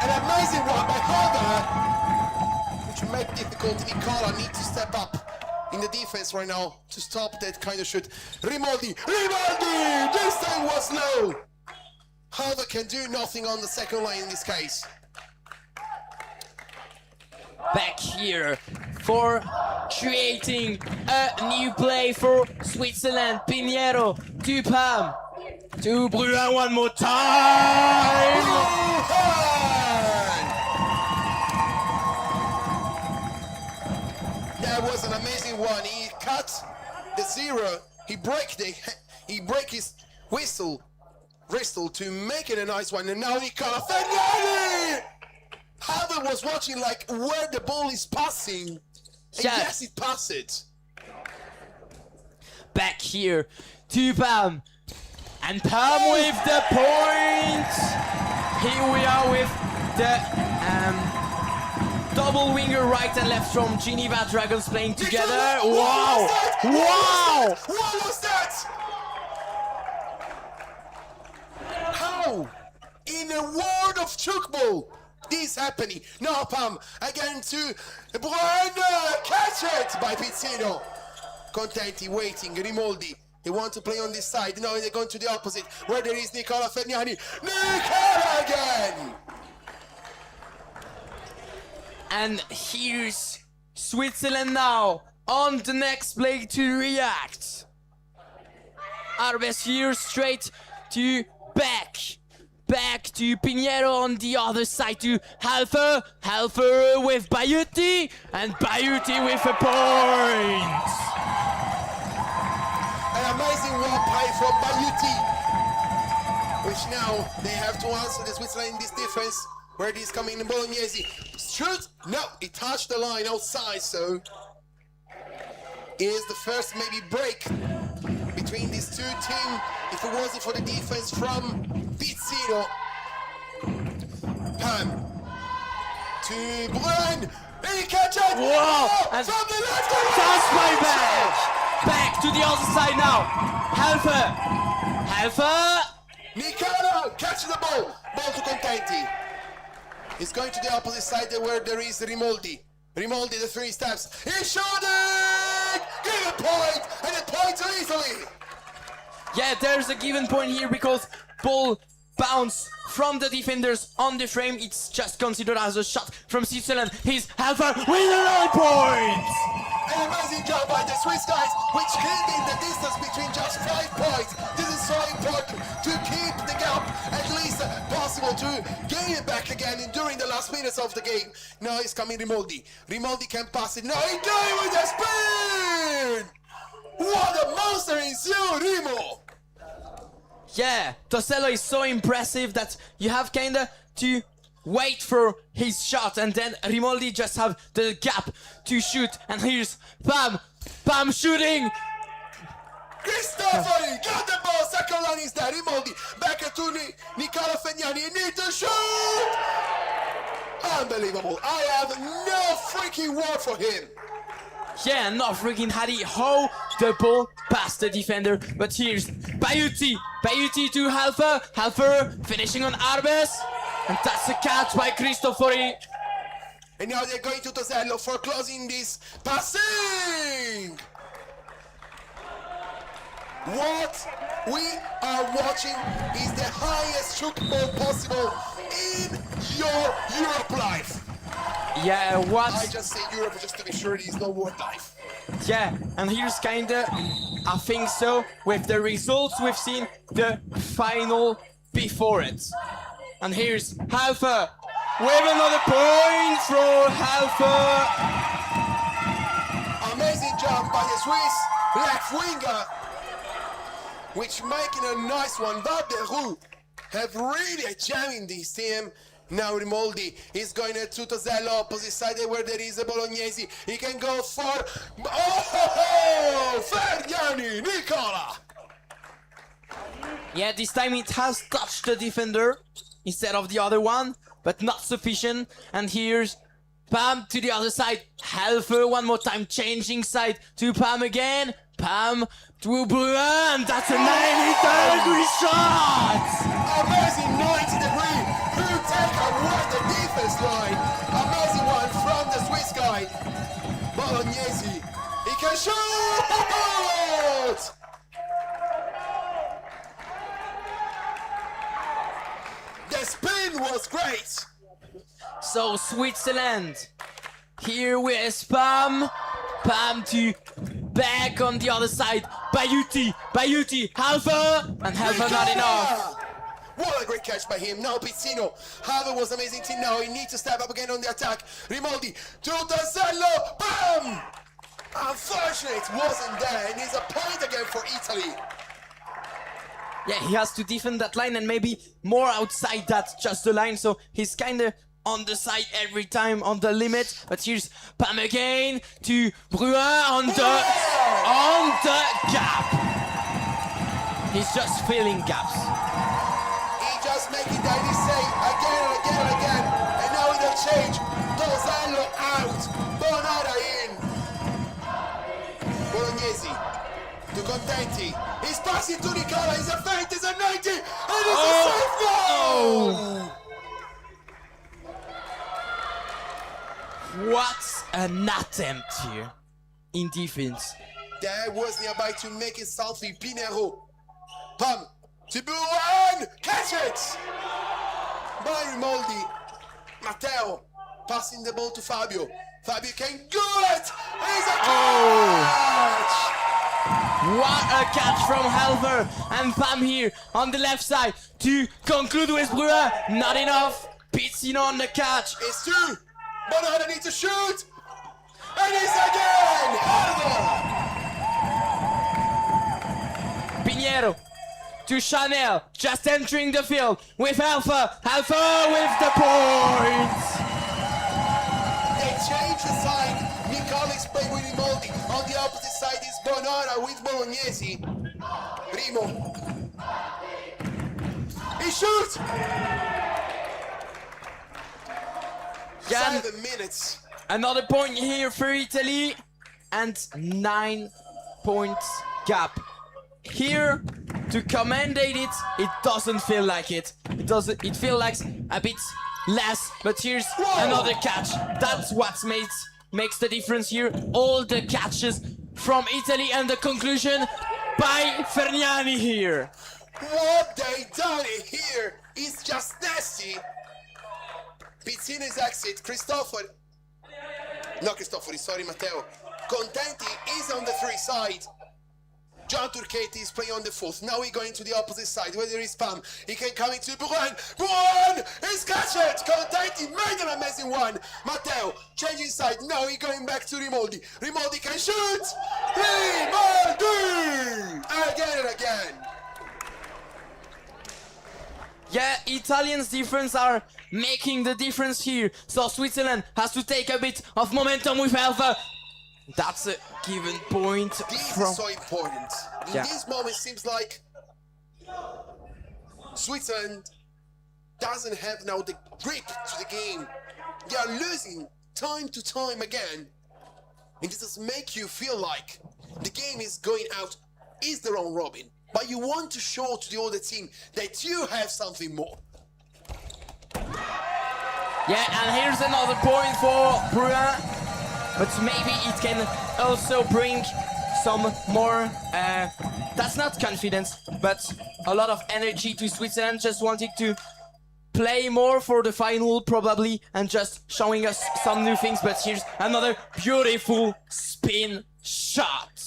An amazing one by Halver, which made difficult. Nicola need to step up in the defense right now to stop that kind of shoot. Rimoldi! This time was low! Halver can do nothing on the second line in this case. Back here for creating a new play for Switzerland. Pinheiro to Pam to Bruin one more time. That was an amazing one. He cut the 0. He break his whistle to make it a nice one, and now he cut Fernani! Halver was watching like where the ball is passing. And yes, it passed it. Back here to Pam. And Pam with the point. Here we are with the double winger right and left from Geneva Dragons playing together. Wow! Wow! What was that? How? In a world of Tchoukball, this happening. Now Pam again to Bruin, catch it by Pizzino. Contenti waiting, Rimoldi. They want to play on this side. Now they're going to the opposite, where there is Nicola Ferniani. Nicola again! And here's Switzerland now on the next play to react. Arbes here straight to back to Pinheiro on the other side to Halfer with Bayuti, and Bayuti with a point. An amazing one play from Bayuti. which now they have to answer the Switzerland in this defense, where it is coming in Bolognese. Shoot! No, it touched the line outside, so is the first maybe break between these two teams if it wasn't for the defense from Pizzino. Pam to Brun. He catches it! Whoa! From the left! That's my back! Back to the other side now. Helfer! Helfer! Nicola catches the ball. Ball to Contenti. He's going to the opposite side where there is Rimoldi. Rimoldi, the 3 steps. He's shooting! Give a point! And a point to Italy! Yeah, there's a given point here because ball bounce from the defenders on the frame. It's just considered as a shot from Switzerland. He's Helfer with another point! An amazing job by the Swiss guys, which keeping the distance between just 5 points. This is so important to keep the gap at least possible to gain it back again during the last minutes of the game. Now it's coming Rimoldi. Rimoldi can pass it. Now he got it with the spin! What a monster is you, Rimo! Yeah, Tosello is so impressive that you have kinda to wait for his shot and then Rimoldi just have the gap to shoot. And here's Pam! Pam shooting! Cristofori got the ball, second line is there, Rimoldi, back to Nicola Fegnani, he needs to shoot! Unbelievable, I have no freaking word for him. Yeah, not freaking had he hold the ball past the defender. But here's Bayuti. Bayuti to Helfer. Helfer finishing on Arbes. And that's a catch by Cristofori. And now they're going to Tosello for closing this passing. What we are watching is the highest tchoukball possible in your Europe life. Yeah, what? I just say Europe just to be sure there is no word life. Yeah, and here's kinda, I think so, with the results we've seen the final before it. And here's Helfer with another point for Helfer. Amazing job by the Swiss left winger, which making a nice one. But the Roux have really a jam in this team. Now Rimoldi is going to Tosello, opposite side where there is a Bolognese. He can go for... Oh! Fergiani, Nicola! Yeah, this time it has touched the defender instead of the other one, but not sufficient. And here's Pam to the other side. Helfer one more time, changing side to Pam again. Pam to Brun. That's a 90-degree shot! Amazing 90-degree. Who take away the defense line? Amazing one from the Swiss guy. Bolognese. He can shoot! The spin was great. So Switzerland here with Pam. Pam to back on the other side. Bayuti, Helfer, and Helfer not enough. What a great catch by him. Now Pizzino. Helfer was amazing team. Now he needs to step up again on the attack. Rimoldi to Tosello. Bam! Unfortunately, it wasn't there. And it's a point again for Italy. Yeah, he has to defend that line and maybe more outside that just the line. So he's kind of on the side every time on the limit. But here's Pam again to Brun on the gap. He's just filling gaps. He just making that he say again and again and again. And now it'll change. Tosello out. Bonara in. Bolognese to Contenti. He's passing to Nicola. He's a feint. He's a 90. And it's a safe goal. What an attempt here in defense. There was nearby to make it Salvi Pinero. Pam to Brun. Catch it. By Rimoldi. Matteo passing the ball to Fabio. Fabio can do it. He's a catch. What a catch from Helfer and Pam here on the left side to conclude with Brun. Not enough. Pizzino on the catch. It's two. Bonara needs to shoot. And it's again. Helfer. Pinheiro to Chanel, just entering the field with Alpha. Alpha with the points. They change the side. Macolin playing with Rimoldi. On the opposite side is Bonora with Bolognesi. Primo. He shoots! Yeah, 7 minutes. another point here for Italy and 9 points gap. Here, to commendate it, it doesn't feel like it. It feels like a bit less, but here's another catch. That's what makes the difference here. All the catches from Italy and the conclusion by Ferniani here. What they done here is just nasty. Pizzini's exit, sorry, Matteo. Contenti is on the 3 side. John Turchetti is playing on the 4th. Now we're going to the opposite side where there is Pam. He can come into Buran. Buran is catch it. Contenti made an amazing one. Matteo changing side. Now he's going back to Rimoldi. Rimoldi can shoot. Rimoldi! Again and again. Yeah, Italians' defense are making the difference here. So Switzerland has to take a bit of momentum with Alpha. That's a given point. This is so important. In this moment, it seems like Switzerland doesn't have now the grip to the game. They are losing time to time again. And this does make you feel like the game is going out, is the round robin. But you want to show to the other team that you have something more. Yeah, and here's another point for Bruin. But maybe it can also bring some more, that's not confidence, but a lot of energy to Switzerland, just wanting to play more for the final probably, and just showing us some new things. But here's another beautiful spin shot.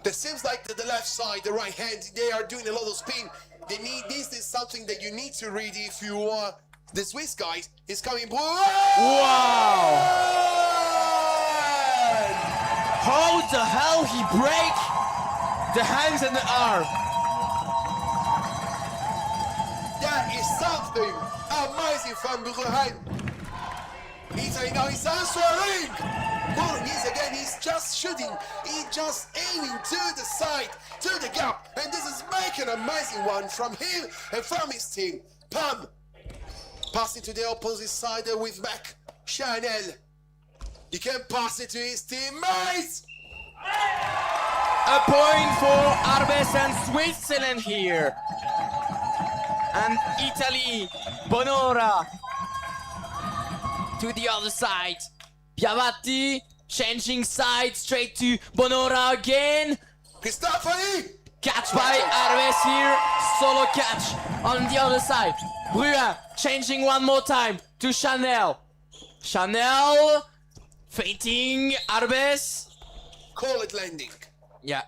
It seems like the left side, the right hand, they are doing a lot of spin. This is something that you need to read if you are the Swiss guys. Is coming. Wow! How the hell he break the hands and the arm? That is something amazing from Buruhan. Italy now is answering. Bolognese again, he's just shooting. He's just aiming to the side, to the gap. And this is making an amazing one from him and from his team. Pam passing to the opposite side with back. Chanel. He can pass it to his teammates. A point for Arbes and Switzerland here. And Italy, Bonora to the other side. Piavatti changing side straight to Bonora again. Cristofori. Catch by Arbes here. Solo catch on the other side. Bruin changing one more time to Chanel. Chanel feinting Arbes. Call it landing. Yeah.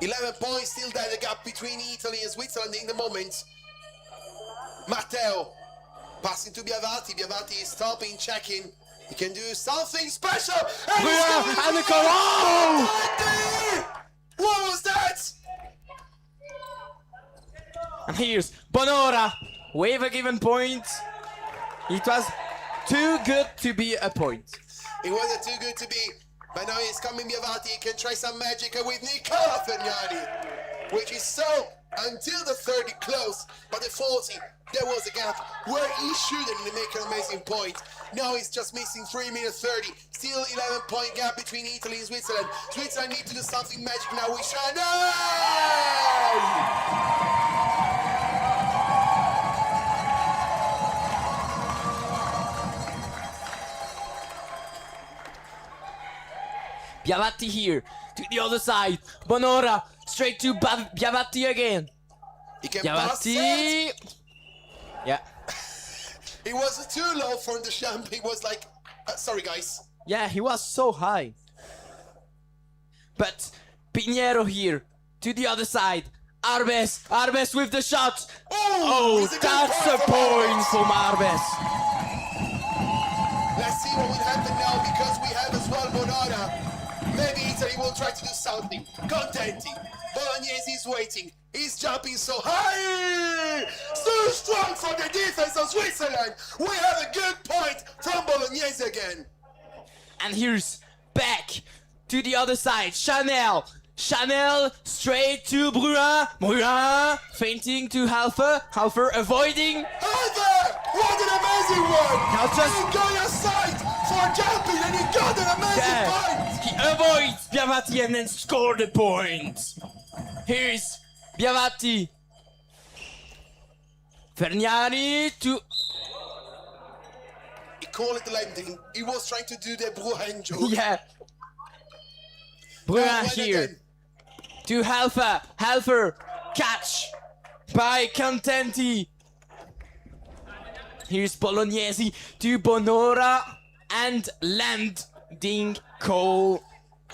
11 points, still there the gap between Italy and Switzerland in the moment. Matteo passing to Piavatti. Piavatti is stopping, checking. He can do something special. And the goal! What was that? And here's Bonora with a given point. It was too good to be a point. It wasn't too good to be. But now he's coming Piavatti. He can try some magic with Nicola Ferniani, which is so until the 30 close. But the 40, there was a gap where he shouldn't make an amazing point. Now he's just missing 3 minutes 30. Still 11-point gap between Italy and Switzerland. Switzerland need to do something magic now with Chanel. Piavatti here to the other side. Bonora straight to Piavatti again. He can pass it. Yeah. It was too low for the champ. He was like, sorry guys. Yeah, he was so high. But Pinheiro here to the other side. Arbes with the shot. Oh, that's a point from Arbes. Let's see what will happen now because we have as well Bonora. Maybe Italy will try to do something. Contenti. Bolognese is waiting. He's jumping so high. So strong for the defense of Switzerland. We have a good point from Bolognese again. And here's back to the other side. Chanel. Chanel straight to Bruin. Bruin feinting to Halfer. Halfer avoiding. Halfer! What an amazing one! Now just- He got aside for jumping and he got an amazing point! He avoids Biavati and then scored the point. Here's Biavati. Ferniani to... He called it landing. He was trying to do the Bruin joke. Yeah. Bruin Well, here. again. To Halfer. Halfer. Catch by Contenti. Here's Bolognese to Bonora and landing Cole.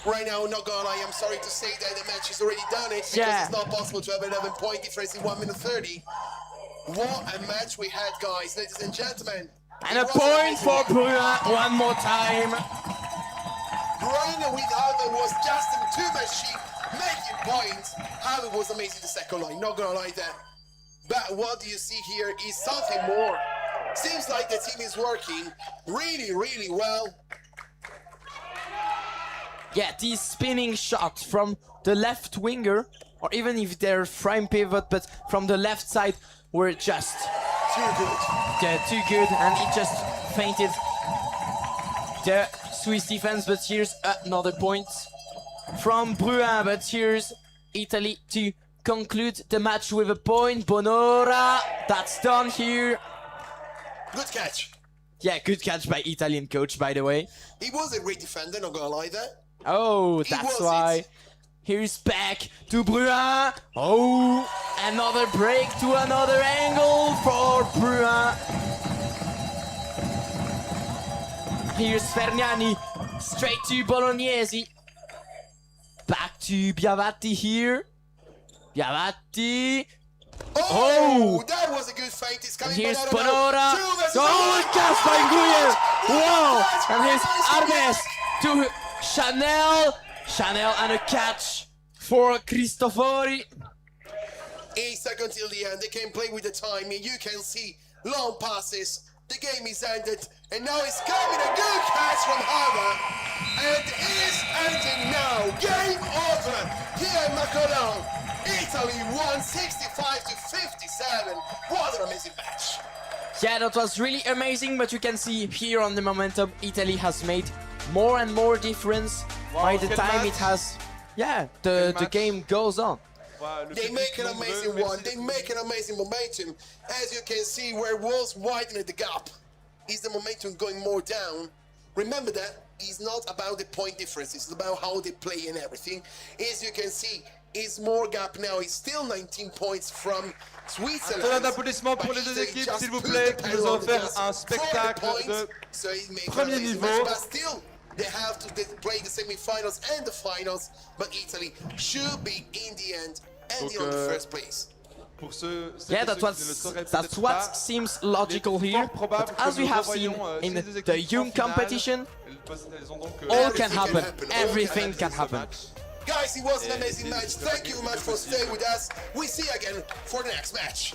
Right now, not gonna lie, I'm sorry to say that the match is already done it because Yeah. it's not possible to have an 11-point difference in 1 minute 30. What a match we had, guys, ladies and gentlemen. And It a was point amazing. for Bruin one more time. Bruin with Harvey was just a two-machine making points. Harvey was amazing the second line, not gonna lie that. But what do you see here is something more. Seems like the team is working really, really well. Yeah, these spinning shots from the left winger, or even if they're frame pivot, but from the left side, were just Too good. too good, and it just fainted the Swiss defense. But here's another point from Bruin, but here's Italy to conclude the match with a point. Bonora, that's done here. Good catch. Yeah, good catch by Italian coach, by the way. He was a great defender, not gonna lie there. Oh, He that's was why. it. Here's back to Bruin. Oh, another break to another angle for Bruin. Here's Ferniani, straight to Bolognese. Back to Biavati here. Biavati. Oh, that was a good feint. It's coming Here's by Bonora. Two versus Oh, one. catch by Nguyen. Wow. Catch And here's by Arnes to Chanel. Chanel and a catch for Cristofori. 8 seconds till the end. They can play with the timing. You can see long passes. The game is ended. And now it's coming a good catch from Harvard. And it is ending now. Game over. Here in Macolin. Italy won 65 to 57. What an amazing match. Yeah, that was really amazing, but you can see here on the momentum, Italy has made more and more difference by the quel time match. it has... Yeah, the match. game goes on. Voilà, le They public make an nombreux, amazing merci one. They d'être make an amazing momentum. As you can see, where was widening the gap, is the momentum going more down. Remember that it's not about the point difference. It's about how they play and everything. As you can see, it's more gap now. It's still 19 points from Switzerland. Un tonnerre d'applaudissements pour les deux équipes, s'il vous plaît, qui nous ont offert un spectacle de premier niveau. But still, they have to play the semi-finals and the finals. But Italy should be in the end ending on the first place. Pour ceux, Yeah, ceux that's qui ne le sauraient that's peut-être what pas, seems logical il est here. fort probable But que as we nous have seen revoyions, in ces deux the équipes en young finale. competition, Elles ont donc, all can Everything can happen. happen. Everything All can can happen. Guys, it was an Et amazing c'est- match. c'est Thank you possible. much for staying with us. We see you again for the next match.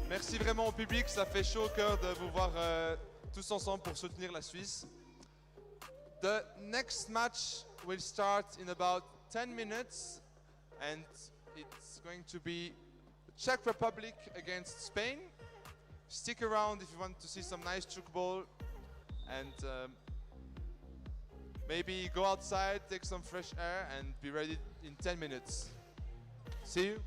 Merci vraiment au public, ça fait chaud au cœur de vous voir tous ensemble pour soutenir la Suisse. The next match will start in about 10 minutes and it's going to be the Czech Republic against Spain. Stick around if you want to see some nice Tchoukball and maybe go outside, take some fresh air and be ready in 10 minutes. See you.